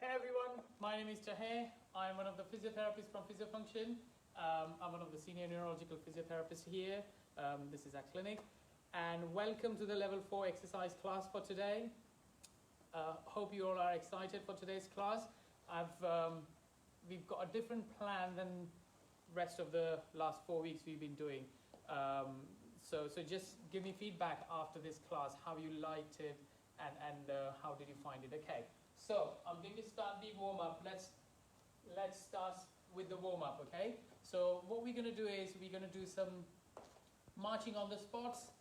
Hey everyone, my name is Tahe. I'm one of the physiotherapists from PhysioFunction. I'm one of the senior neurological physiotherapists here. This is our clinic. And welcome to the level 4 exercise class for today. Hope you all are excited for today's class. We've got a different plan than rest of the last 4 weeks we've been doing. So just give me feedback after this class, how you liked it and how did you find it, okay? So I'm going to start the warm-up. Let's start with the warm-up, okay? So what we're going to do is we're going to do some marching on the spots.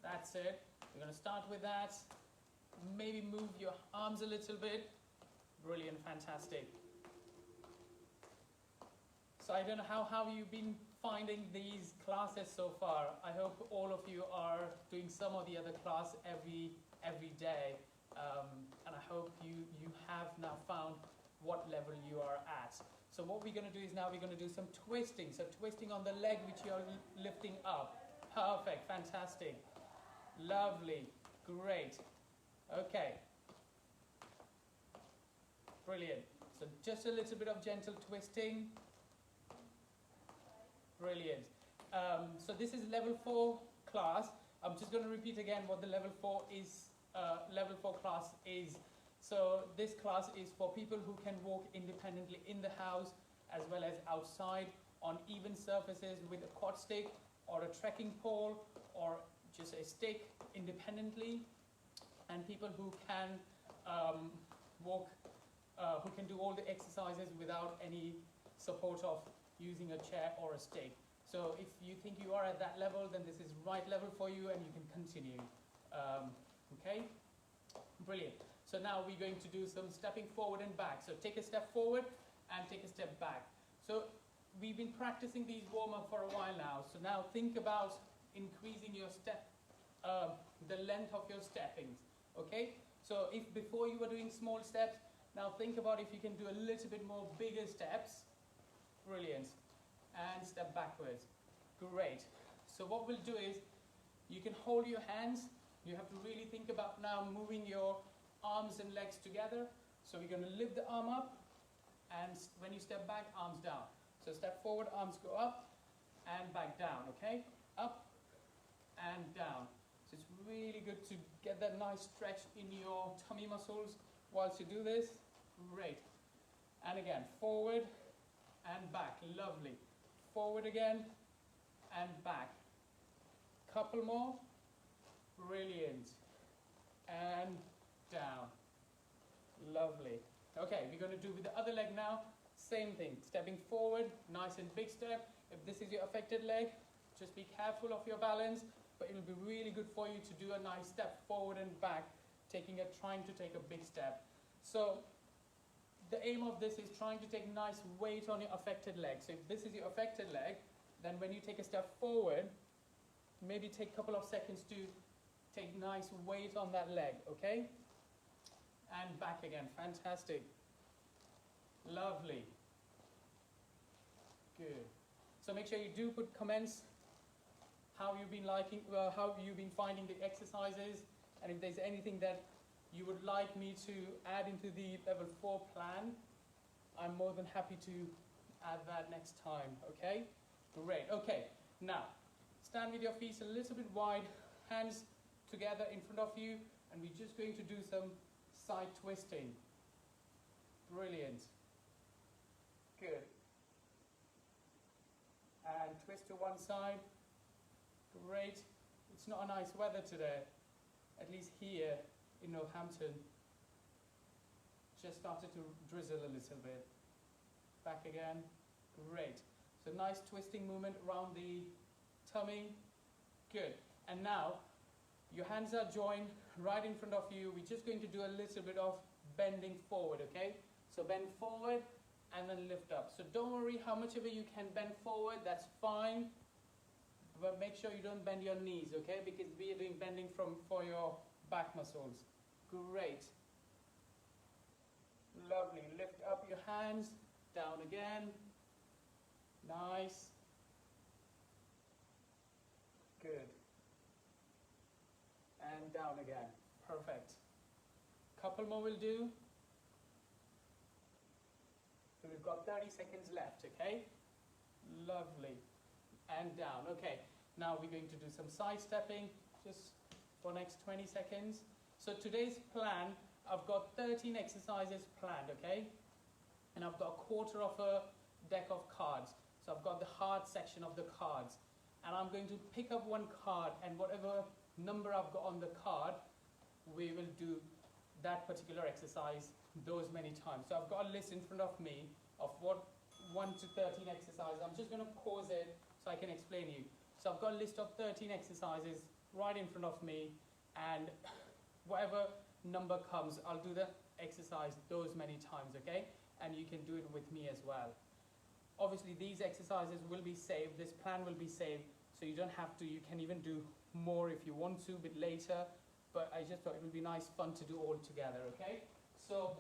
That's it. We're going to start with that. Maybe move your arms a little bit. Brilliant, fantastic. So I don't know how you've been finding these classes so far. I hope all of you are doing some or the other class every day. And I hope you have now found what level you are at. So what we're going to do is now we're going to do some twisting. So twisting on the leg which you're lifting up. Perfect, fantastic. Lovely, great. Okay. Brilliant. So just a little bit of gentle twisting. Brilliant. So this is level 4 class. I'm just going to repeat again what the level 4 is. Level 4 class is. So this class is for people who can walk independently in the house as well as outside on even surfaces with a quad stick or a trekking pole or just a stick independently, and people who can walk, who can do all the exercises without any support of using a chair or a stick. So if you think you are at that level, then this is right level for you and you can continue. Okay, brilliant. So now we're going to do some stepping forward and back. So take a step forward and take a step back. So we've been practicing these warm-up for a while now. So now think about increasing your step, the length of your steppings. Okay, so if before you were doing small steps, now think about if you can do a little bit more bigger steps. Brilliant. And step backwards. Great. So what we'll do is you can hold your hands. You have to really think about now moving your arms and legs together. So we're going to lift the arm up, and when you step back, arms down. So step forward, arms go up and back down, okay? Up and down. So it's really good to get that nice stretch in your tummy muscles whilst you do this. Great. And again, forward and back. Lovely. Forward again and back. Couple more. Brilliant. And down. Lovely. Okay, we're going to do with the other leg now. Same thing. Stepping forward, nice and big step. If this is your affected leg, just be careful of your balance, but it will be really good for you to do a nice step forward and back, trying to take a big step. So the aim of this is trying to take nice weight on your affected leg. So if this is your affected leg, then when you take a step forward, maybe take a couple of seconds to take nice weight on that leg, okay? And back again, fantastic. Lovely. Good. So make sure you do put comments how you've been how you've been finding the exercises, and if there's anything that you would like me to add into the level 4 plan, I'm more than happy to add that next time, okay? Great, okay. Now, stand with your feet a little bit wide, hands together in front of you, and we're just going to do some side twisting. Brilliant. Good. And twist to one side. Great. It's not a nice weather today, at least here in Northampton. Just started to drizzle a little bit. Back again. Great. So nice twisting movement around the tummy. Good. And now your hands are joined right in front of you. We're just going to do a little bit of bending forward, okay? So bend forward and then lift up. So don't worry how much of it you can bend forward, that's fine. But make sure you don't bend your knees, okay? Because we are doing bending for your back muscles. Great. Lovely. Lift up your hands, down again. Nice. Good. And down again. Perfect. Couple more will do. We've got 30 seconds left, okay? Lovely. And down. Okay, now we're going to do some side stepping just for next 20 seconds. So today's plan, I've got 13 exercises planned, okay? And I've got a quarter of a deck of cards. So I've got the hard section of the cards. And I'm going to pick up one card, and whatever number I've got on the card, we will do that particular exercise those many times. So I've got a list in front of me of what 1 to 13 exercises. I'm just going to pause it so I can explain you. So I've got a list of 13 exercises right in front of me, and whatever number comes, I'll do the exercise those many times, okay? And you can do it with me as well. Obviously, these exercises will be saved, this plan will be saved, so you don't have to, you can even do more if you want to, a bit later, but I just thought it would be nice fun to do all together, okay? So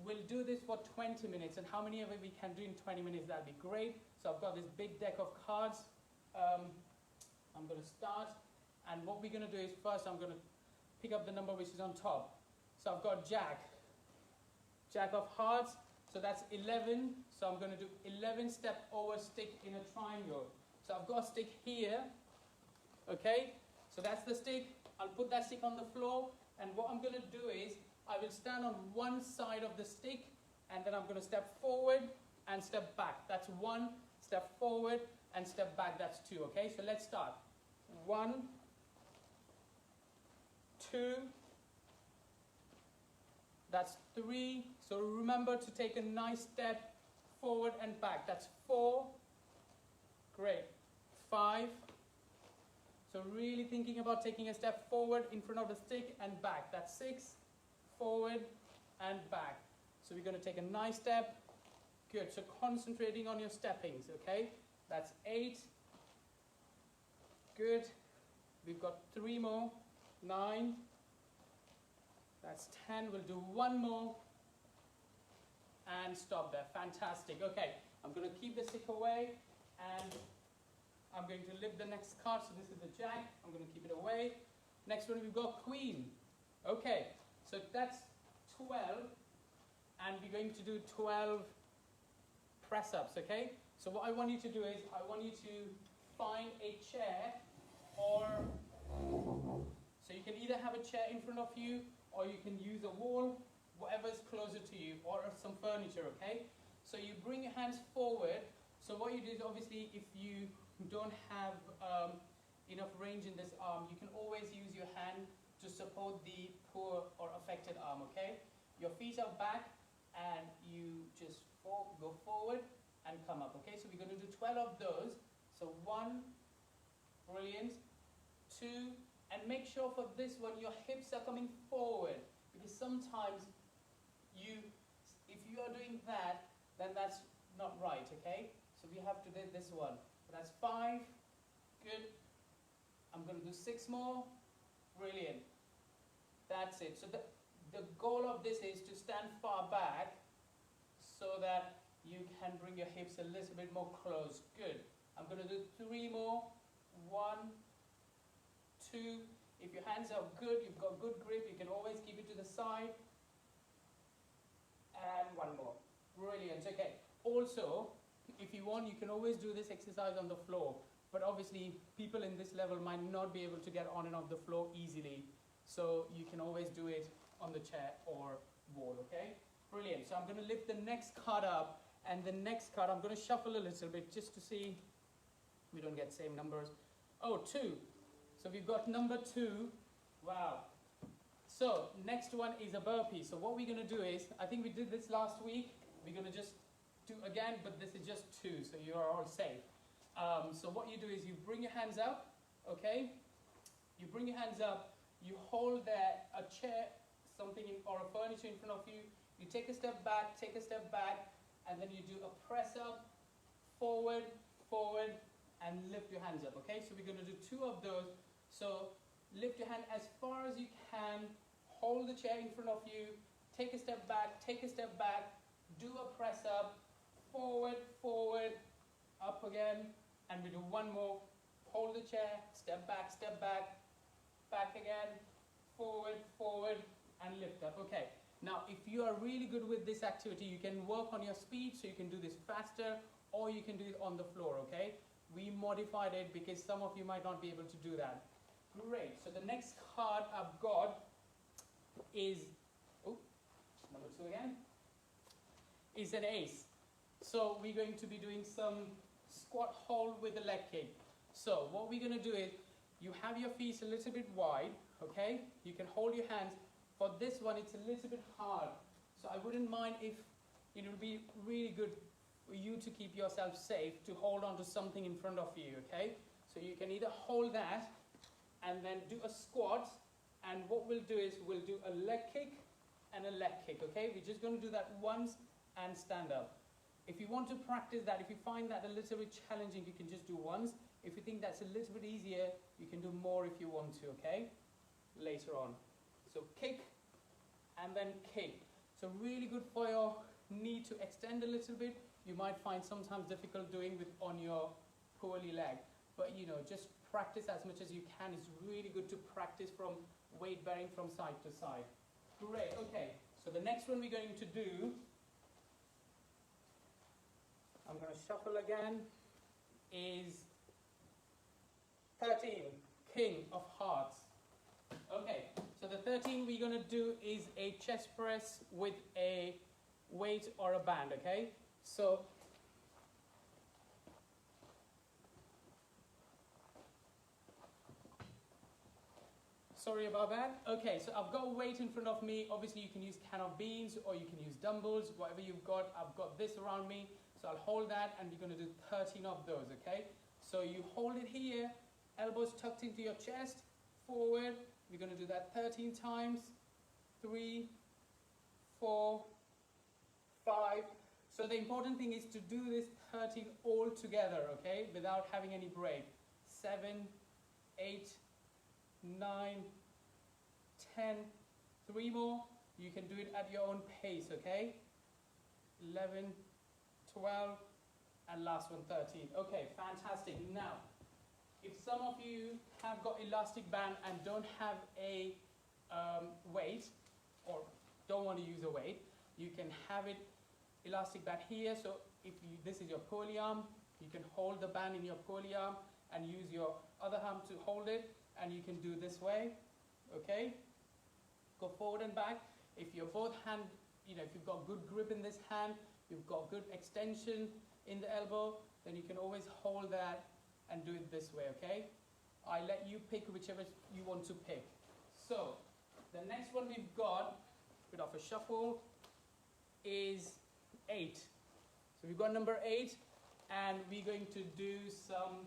we'll do this for 20 minutes, and how many of it we can do in 20 minutes, that'd be great. So I've got this big deck of cards. I'm going to start, and what we're going to do is first I'm going to pick up the number which is on top. So I've got Jack of hearts, so that's 11. So I'm going to do 11 step over stick in a triangle. So I've got a stick here, okay? So that's the stick. I'll put that stick on the floor, and what I'm going to do is I will stand on one side of the stick, and then I'm going to step forward and step back. That's 1, step forward and step back, that's 2, okay? So let's start. 1, 2, that's 3. So remember to take a nice step forward and back. That's 4. Great. 5. So really thinking about taking a step forward in front of the stick and back. That's 6. Forward and back. So we're going to take a nice step. Good. So concentrating on your steppings, okay? That's 8. Good. We've got 3 more. 9. That's 10. We'll do 1 more. And stop there. Fantastic. Okay. I'm going to keep the stick away, and I'm going to lift the next card. So this is the Jack. I'm going to keep it away. Next one, we've got Queen. Okay. So that's 12. And we're going to do 12 press-ups, okay? So what I want you to do is, I want you to find a chair, or so you can either have a chair in front of you, or you can use a wall, whatever is closer to you, or some furniture, okay? So you bring your hands forward. So what you do is, obviously, if you don't have enough range in this arm, you can always use your hand to support the poor or affected arm, okay? Your feet are back, and you just go forward and come up, okay? So we're going to do 12 of those. So 1, brilliant, 2, and make sure for this one your hips are coming forward, because sometimes if you are doing that, then that's not right, okay? So we have to do this one. So that's 5, good. I'm going to do 6 more, brilliant. That's it. So the goal of this is to stand far back so that you can bring your hips a little bit more close. Good. I'm going to do 3 more. 1, 2. If your hands are good, you've got good grip, you can always keep it to the side. And 1 more. Brilliant. Okay. Also, if you want, you can always do this exercise on the floor. But obviously, people in this level might not be able to get on and off the floor easily. So you can always do it on the chair or wall, okay? Brilliant. So I'm going to lift the next card up, and the next card I'm going to shuffle a little bit just to see we don't get same numbers. Oh, 2. So we've got number 2. Wow. So next one is a burpee. So what we're going to do is, I think we did this last week. We're going to just do again, but this is just 2, so you are all safe. So what you do is you bring your hands up, okay? You bring your hands up. You hold there a chair, something or a furniture in front of you. You take a step back, and then you do a press up, forward, and lift your hands up, okay? So we're going to do 2 of those. So lift your hand as far as you can, hold the chair in front of you, take a step back, do a press up, forward, up again, and we do 1 more. Hold the chair, step back, back again, forward, and lift up. Okay, Now, if you are really good with this activity, you can work on your speed, so you can do this faster, or you can do it on the floor, okay? We modified it because some of you might not be able to do that. Great, so the next card I've got is, number 2 again, is an ace. So we're going to be doing some squat hold with a leg kick. So what we're going to do is, you have your feet a little bit wide, okay? You can hold your hands. For this one, it's a little bit hard. So I wouldn't mind if it would be really good for you to keep yourself safe to hold on to something in front of you, okay? So you can either hold that and then do a squat, and what we'll do is we'll do a leg kick and a leg kick, okay? We're just going to do that once and stand up. If you want to practice that, if you find that a little bit challenging, you can just do once. If you think that's a little bit easier, you can do more if you want to, okay? Later on. So kick and then kick. So really good for your knee to extend a little bit. You might find sometimes difficult doing with on your poorly leg. But just practice as much as you can. It's really good to practice from weight bearing from side to side. Great, okay. So the next one we're going to do, I'm going to shuffle again, is 13, King of Hearts. Okay, so the 13 we're going to do is a chest press with a weight or a band, okay? So, sorry about that. Okay, so I've got a weight in front of me. Obviously, you can use can of beans or you can use dumbbells, whatever you've got. I've got this around me. So I'll hold that and we're going to do 13 of those, okay? So you hold it here, elbows tucked into your chest, forward. We're going to do that 13 times. 3, 4, 5. So the important thing is to do this 13 all together, okay? Without having any break. 7, 8, 9, 10. 3 more. You can do it at your own pace, okay? 11, 12, and last one 13. Okay, fantastic. Now, if some of you have got elastic band and don't have a weight, or don't want to use a weight, you can have it elastic band here. So if this is your pulley arm, you can hold the band in your pulley arm and use your other arm to hold it, and you can do this way, okay? Go forward and back. If your both hand, if you've got good grip in this hand, you've got good extension in the elbow, then you can always hold that and do it this way, okay? I let you pick whichever you want to pick. So, the next one we've got, bit of a shuffle, is 8. So we've got number 8, and we're going to do some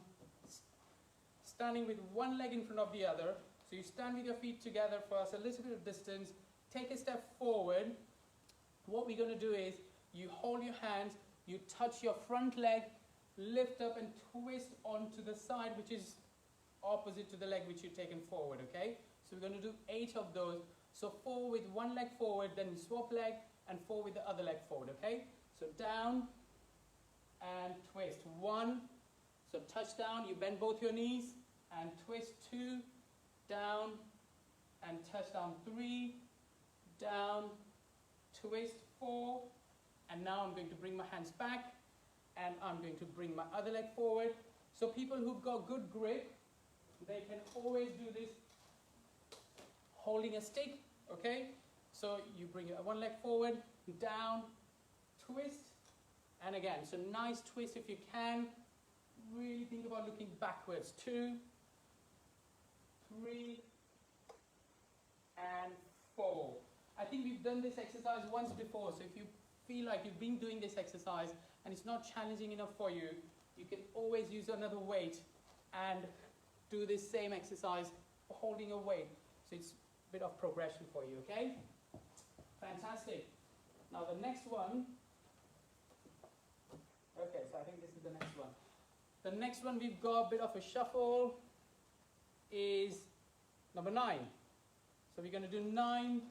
standing with one leg in front of the other. So you stand with your feet together for us a little bit of distance, take a step forward. What we're going to do is, you hold your hands, you touch your front leg, lift up and twist onto the side, which is opposite to the leg which you've taken forward, okay? So we're going to do 8 of those. So 4 with one leg forward, then we swap leg, and 4 with the other leg forward, okay? So down and twist. 1, so touch down, you bend both your knees, and twist. 2, down, and touch down. 3, down, twist. 4, and now I'm going to bring my hands back, and I'm going to bring my other leg forward. So people who've got good grip, they can always do this holding a stick, okay? So you bring one leg forward, down, twist, and again. So nice twist if you can. Really think about looking backwards. 2, 3, and 4. I think we've done this exercise once before, so if you feel like you've been doing this exercise and it's not challenging enough for you, you can always use another weight and do this same exercise holding a weight. So it's a bit of progression for you, okay? Fantastic. Now the next one, okay, so I think this is the next one. The next one we've got a bit of a shuffle is number 9. So we're going to do 9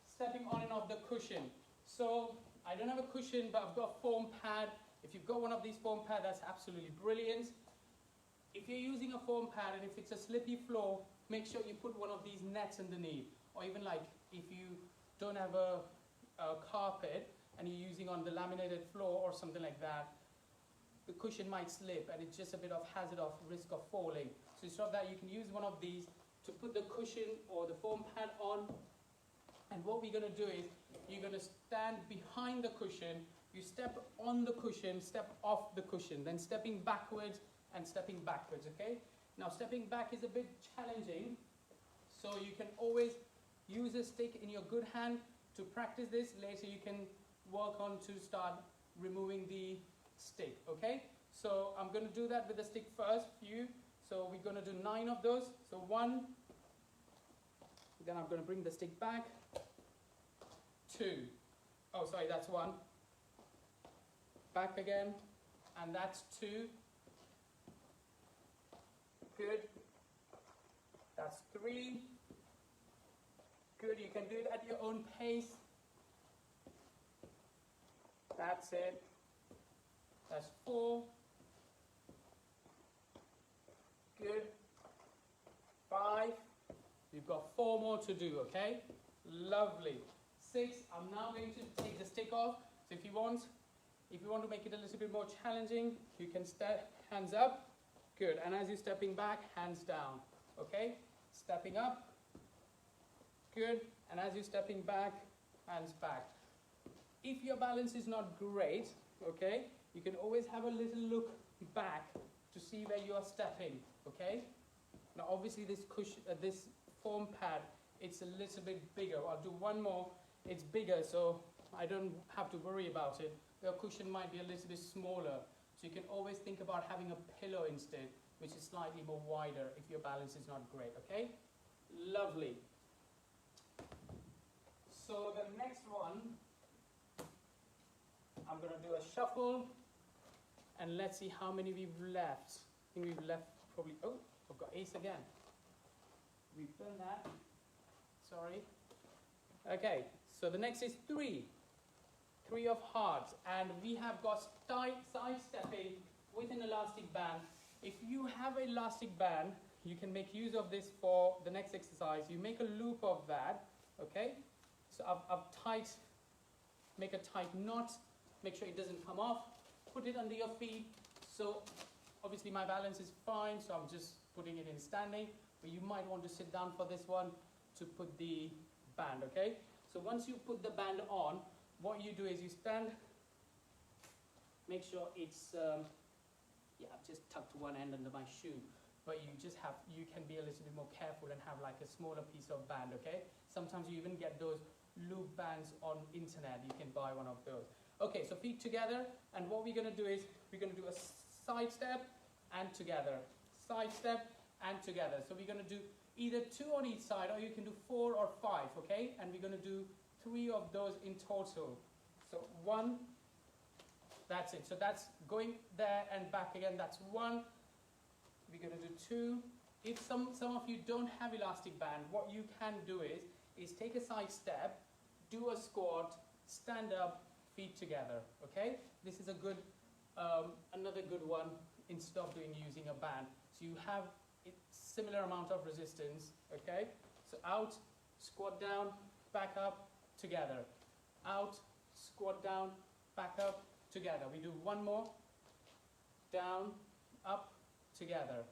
stepping on and off the cushion. So I don't have a cushion, but I've got a foam pad. If you've got one of these foam pads, that's absolutely brilliant. If you're using a foam pad and if it's a slippy floor, make sure you put one of these nets underneath. Or even like if you don't have a carpet and you're using on the laminated floor or something like that, the cushion might slip and it's just a bit of hazard of risk of falling. So instead of that, you can use one of these to put the cushion or the foam pad on. And what we're going to do is, you're going to stand behind the cushion, you step on the cushion, step off the cushion, then stepping backwards and stepping backwards, okay? Now stepping back is a bit challenging, so you can always use a stick in your good hand to practice this. Later you can work on to start removing the stick, okay? So I'm going to do that with the stick first, few. So we're going to do 9 of those. So 1, then I'm going to bring the stick back. 2, oh sorry, that's 1. Back again, and that's 2. Good. That's 3. Good, you can do it at your own pace. That's it. That's 4. Good. 5. You've got 4 more to do, okay? Lovely. 6. I'm now going to take the stick off. So if you want to make it a little bit more challenging, you can step hands up. Good. And as you're stepping back, hands down. Okay? Stepping up. Good. And as you're stepping back, hands back. If your balance is not great, okay, you can always have a little look back to see where you are stepping. Okay? Now obviously this cushion, this foam pad, it's a little bit bigger. I'll do one more. It's bigger, so I don't have to worry about it. Your cushion might be a little bit smaller, so you can always think about having a pillow instead, which is slightly more wider if your balance is not great, okay? Lovely. So the next one, I'm going to do a shuffle, and let's see how many we've left. I think we've left probably, oh, I've got ace again. We've done that. Sorry. Okay, so the next is 3. 3 of hearts, and we have got side stepping with an elastic band. If you have an elastic band, you can make use of this for the next exercise. You make a loop of that, okay? So make a tight knot, make sure it doesn't come off, put it under your feet. So obviously my balance is fine, so I'm just putting it in standing, but you might want to sit down for this one to put the band, okay? So once you put the band on, what you do is you stand, make sure it's, yeah, I've just tucked one end under my shoe, but you can be a little bit more careful and have like a smaller piece of band, okay? Sometimes you even get those loop bands on internet, you can buy one of those. Okay, so feet together, and what we're gonna do is, we're gonna do a side step and together, side step and together. So we're gonna do either 2 on each side, or you can do 4 or 5, okay? And we're gonna do 3 of those in total. So 1, that's it. So that's going there and back again, that's 1. We're gonna do 2. If some of you don't have elastic band, what you can do is take a side step, do a squat, stand up, feet together, okay? This is a good, another good one instead of using a band. So you have a similar amount of resistance, okay? So out, squat down, back up, together. Out, squat down, back up, together. We do one more. Down, up, together.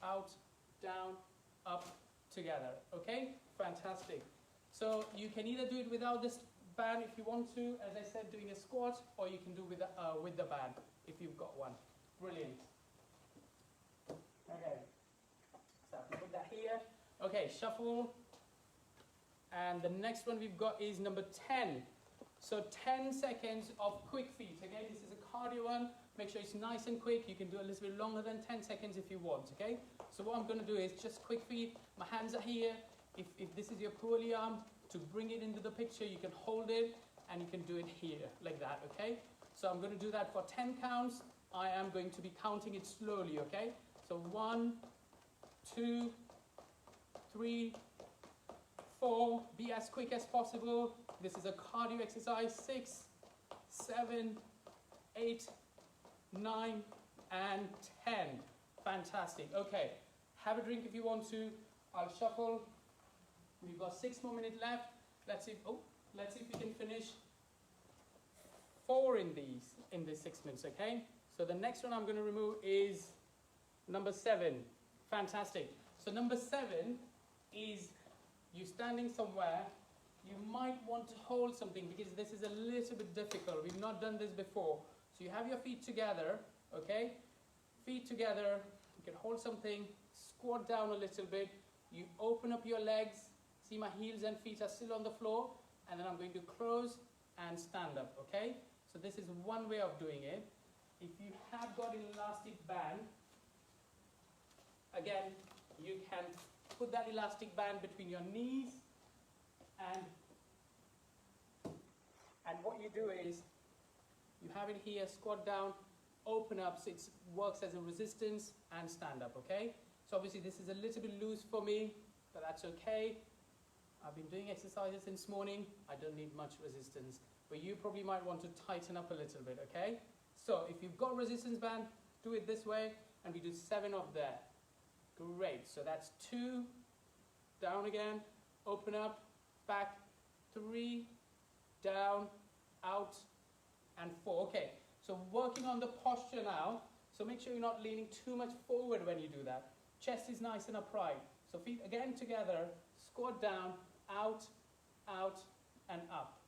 Out, down, up, together. Okay? Fantastic. So you can either do it without this band if you want to, as I said, doing a squat, or you can do with the band if you've got one. Brilliant. Okay. So I can put that here. Okay, shuffle. And the next one we've got is number 10. So 10 seconds of quick feet. Okay, this is a cardio one. Make sure it's nice and quick. You can do a little bit longer than 10 seconds if you want. Okay, so what I'm going to do is just quick feet. My hands are here. If this is your pulley arm, to bring it into the picture, you can hold it and you can do it here like that. Okay, so I'm going to do that for 10 counts. I am going to be counting it slowly. Okay, so 1, 2, 3, 4, be as quick as possible. This is a cardio exercise. 6, 7, 8, 9, and 10. Fantastic. Okay, have a drink if you want to. I'll shuffle. We've got 6 more minutes left. let's see if we can finish 4 in this 6 minutes, okay? So the next one I'm going to remove is number 7. Fantastic. So number 7 is you standing somewhere. You might want to hold something because this is a little bit difficult. We've not done this before. So you have your feet together, okay? Feet together. You can hold something, squat down a little bit. You open up your legs. See, my heels and feet are still on the floor. And then I'm going to close and stand up, okay? So this is one way of doing it. If you have got an elastic band, again, you can put that elastic band between your knees, and what you do is you have it here, squat down, open up, so it works as a resistance, and stand up, okay? So obviously this is a little bit loose for me, but that's okay. I've been doing exercises since morning. I don't need much resistance, but you probably might want to tighten up a little bit, okay? So if you've got resistance band, do it this way, and we do 7 of that. Great, so that's 2, down again, open up, back, 3, down, out, and 4. Okay, so working on the posture now, so make sure you're not leaning too much forward when you do that. Chest is nice and upright. So feet again together, squat down, out, out, and up.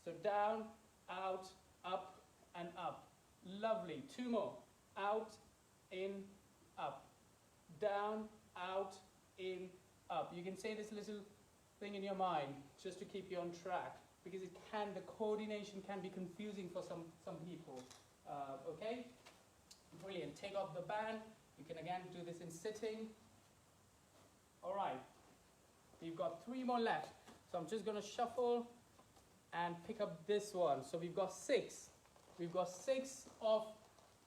So down, out, up, and up. Lovely. 2 more. Out, in, up. Down, out, in, up. You can say this little thing in your mind just to keep you on track, because the coordination can be confusing for some people. Okay? Brilliant. Take off the band. You can again do this in sitting. All right. We've got 3 more left. So I'm just going to shuffle and pick up this one. So we've got 6. We've got 6 of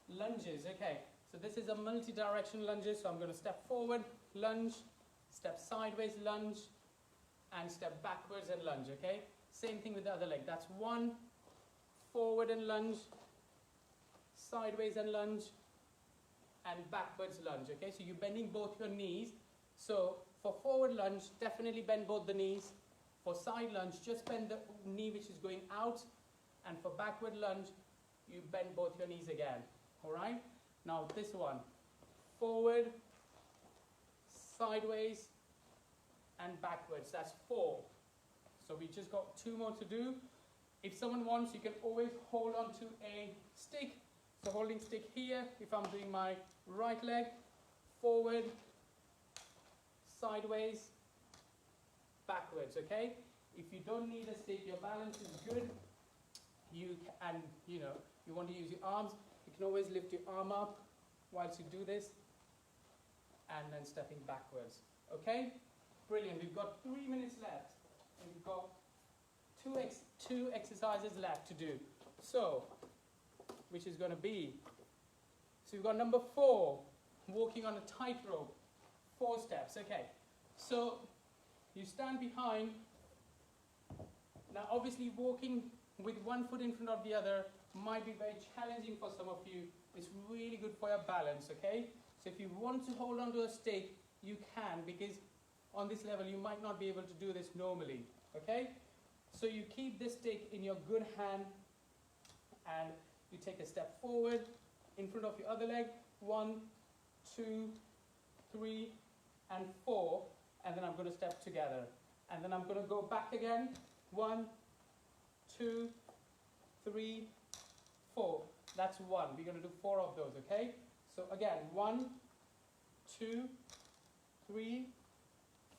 lunges. Okay. So this is a multi-direction lunges. So I'm going to step forward, lunge, step sideways, lunge, and step backwards and lunge. Okay. Same thing with the other leg. That's 1, forward and lunge, sideways and lunge, and backwards lunge. Okay. So you're bending both your knees. So for forward lunge, definitely bend both the knees. For side lunge, just bend the knee which is going out. And for backward lunge, you bend both your knees again. All right? Now this one, forward, sideways, and backwards. That's 4. So we just got 2 more to do. If someone wants, you can always hold on to a stick. So holding stick here, if I'm doing my right leg, forward, sideways, backwards, okay? If you don't need a stick, your balance is good, you want to use your arms, you can always lift your arm up whilst you do this, and then stepping backwards, okay? Brilliant, we've got 3 minutes left, and we've got two exercises left to do. So, which is going to be, so we've got number 4, walking on a tightrope. 4 steps, okay. So you stand behind. Now obviously walking with one foot in front of the other might be very challenging for some of you. It's really good for your balance, okay? So if you want to hold on to a stick, you can, because on this level you might not be able to do this normally, okay? So you keep this stick in your good hand and you take a step forward in front of your other leg. 1, 2, 3, and 4, and then I'm going to step together, and then I'm going to go back again. 1, 2, 3, 4. That's 1. We're going to do 4 of those, okay? So again, 1, 2, 3,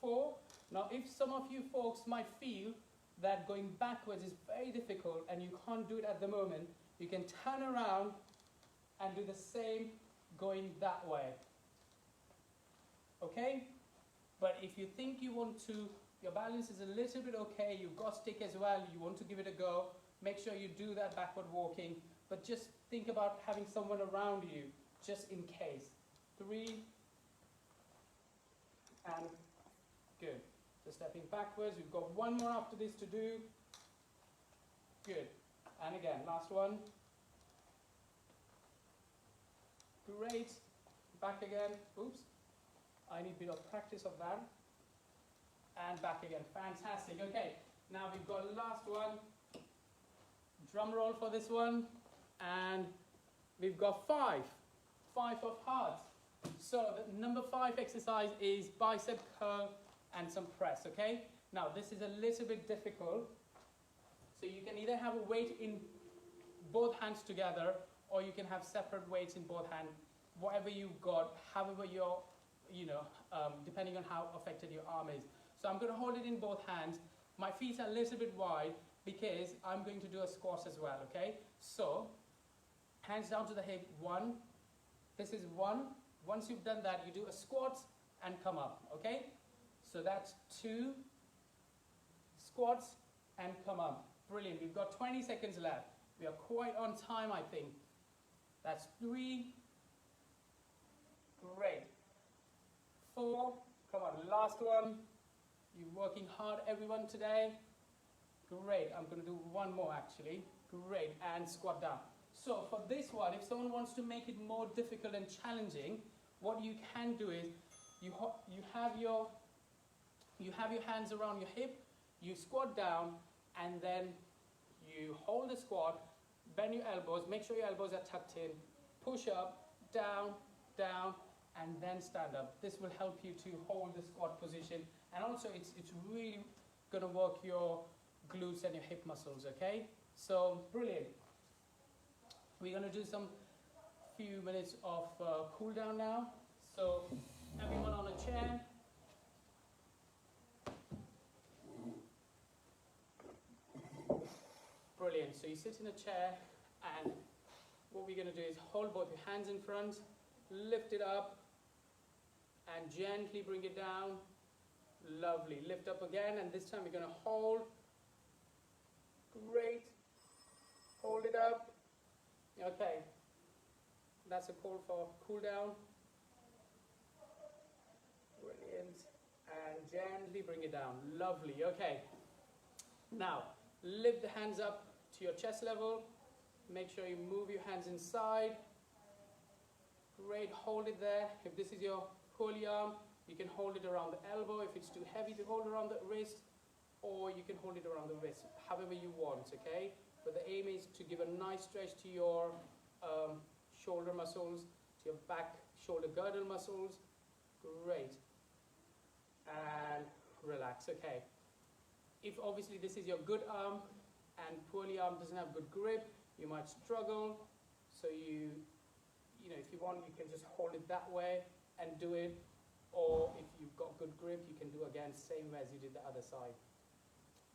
4. Now if some of you folks might feel that going backwards is very difficult and you can't do it at the moment, you can turn around and do the same going that way. Okay? But if you think you want to, your balance is a little bit okay, you've got stick as well, you want to give it a go, make sure you do that backward walking, but just think about having someone around you, just in case. 3, and good. So stepping backwards, we've got 1 more after this to do. Good. And again, last one. Great. Back again. Oops. I need a bit of practice of that. And back again. Fantastic. Okay. Now we've got last one. Drum roll for this one. And we've got 5 of hearts. So the number 5 exercise is bicep curl and some press, okay? Now this is a little bit difficult. So you can either have a weight in both hands together, or you can have separate weights in both hands, whatever you've got, however you're, depending on how affected your arm is. So I'm going to hold it in both hands. My feet are a little bit wide because I'm going to do a squat as well, okay? So hands down to the hip, 1. This is 1. Once you've done that, you do a squat and come up, okay? So that's 2 squats and come up. Brilliant. We've got 20 seconds left. We are quite on time, I think. That's 3. Great. 4. Come on, last one. You're working hard, everyone, today. Great. I'm going to do one more, actually. Great. And squat down. So for this one, if someone wants to make it more difficult and challenging, what you can do is you have your hands around your hip, you squat down, and then you hold the squat, bend your elbows, make sure your elbows are tucked in, push up, down, down, and then stand up. This will help you to hold the squat position, and also it's really going to work your glutes and your hip muscles, okay? So, brilliant. We're going to do some few minutes of cool down now. So, everyone on a chair. Brilliant. So you sit in a chair, and what we're going to do is hold both your hands in front, lift it up, and gently bring it down. Lovely. Lift up again, and this time we're going to hold. Great. Hold it up. Okay. That's a call for cool down. Brilliant. And gently bring it down. Lovely. Okay. Now, lift the hands up to your chest level. Make sure you move your hands inside. Great, hold it there. If this is your pulley arm, you can hold it around the elbow. If it's too heavy to hold around the wrist, or you can hold it around the wrist, however you want, okay? But the aim is to give a nice stretch to your shoulder muscles, to your back shoulder girdle muscles. Great. And relax, okay. If obviously this is your good arm and poorly arm doesn't have good grip, you might struggle. So you know, if you want, you can just hold it that way and do it. Or if you've got good grip, you can do again same way as you did the other side.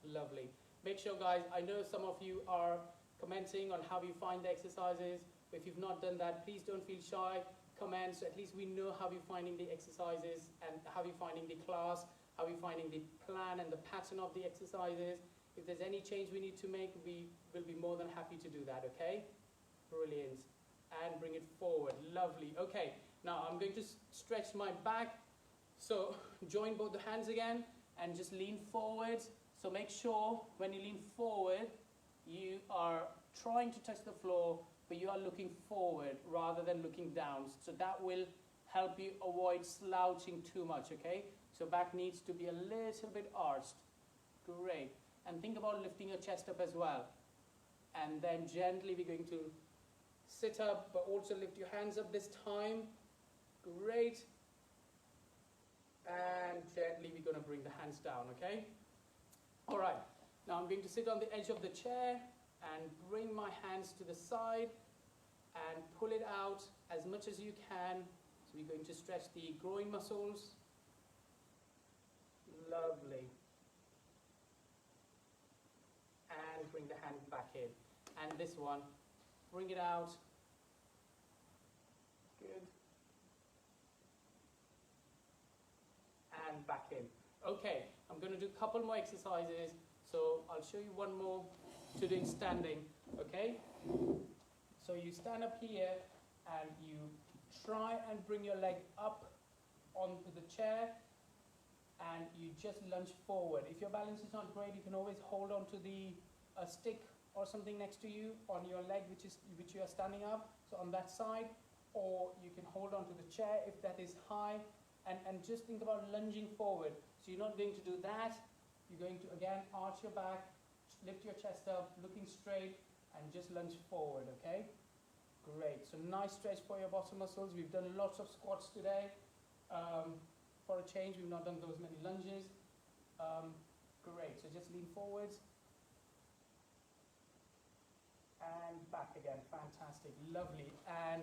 Lovely. Make sure, guys, I know some of you are commenting on how you find the exercises. If you've not done that, please don't feel shy. Comment, so at least we know how you're finding the exercises and how you're finding the class, how we're finding the plan and the pattern of the exercises. If there's any change we need to make, we will be more than happy to do that, okay? Brilliant. And bring it forward. Lovely. Okay, now I'm going to stretch my back. So join both the hands again and just lean forward. So make sure when you lean forward, you are trying to touch the floor, but you are looking forward rather than looking down. So that will help you avoid slouching too much, okay? So back needs to be a little bit arched. Great. And think about lifting your chest up as well. And then gently we're going to sit up, but also lift your hands up this time. Great. And gently we're going to bring the hands down, okay? All right. Now I'm going to sit on the edge of the chair and bring my hands to the side and pull it out as much as you can. So we're going to stretch the groin muscles. Lovely. And bring the hand back in. And this one, bring it out. Good. And back in. Okay, I'm going to do a couple more exercises. So I'll show you one more to do standing, okay? So you stand up here and you try and bring your leg up onto the chair and you just lunge forward. If your balance is not great, you can always hold on to the stick or something next to you on your leg which you are standing up, so on that side, or you can hold on to the chair if that is high, and just think about lunging forward. So you're not going to do that, You're going to again arch your back, lift your chest up, looking straight, and just lunge forward, okay? Great, so nice stretch for your bottom muscles. We've done lots of squats today. For a change, we've not done those many lunges. Great, so just lean forwards. And back again, fantastic, lovely, and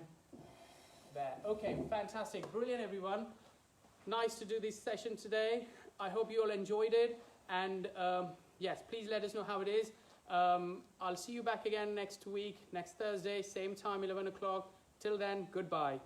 there. Okay, fantastic, brilliant everyone. Nice to do this session today. I hope you all enjoyed it, and yes, please let us know how it is. I'll see you back again next week, next Thursday, same time, 11 o'clock. Till then, goodbye.